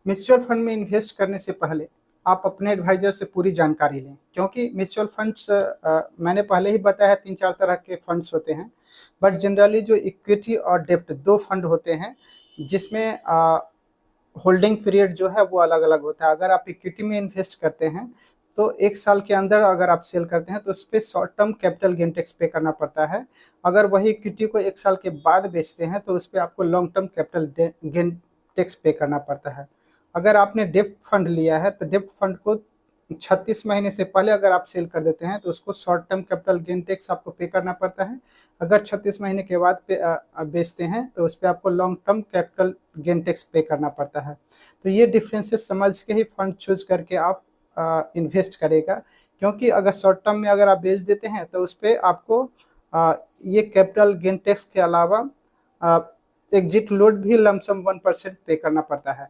Mutual fund में invest करने से पहले आप अपने एडवाइज़र से पूरी जानकारी लें, क्योंकि म्यूचुअल फंड्स मैंने पहले ही बताया 3-4 तरह के फंड्स होते हैं। बट जनरली जो इक्विटी और डेब्ट 2 फंड होते हैं, जिसमें होल्डिंग पीरियड जो है वो अलग-अलग होता है। अगर आप इक्विटी में इन्वेस्ट करते हैं, तो 1 साल के अंदर अगर आप सेल करते हैं, तो उसपे short term capital gain tax पे करना पड़ता है। अगर वही इक्विटी को 1 साल के बाद बेचते हैं, तो उसपे आपको long term capital gain tax पे करना पड़ता है। अगर आपने डेब्ट फंड लिया है, तो डेब्ट फंड को 36 महीने से पहले अगर आप सेल कर देते हैं, तो उसको short term capital gain tax आपको पे करना पड़ता है। अगर 36 महीने के बाद बेचते हैं, तो उसपे आपको long term capital gain tax पे करना पड़ता है। तो ये डिफरेंसेस समझ के ही फंड चूज़ करके आप इन्वेस्ट करेगा, क्योंकि अगर शॉर्ट टर्म में अगर आप बेच देते हैं, तो उसपे आपको ये कैपिटल गेन टैक्स के अलावा अ, एग्ज़िट लोड भी लमसम 1% पे करना पड़ता है।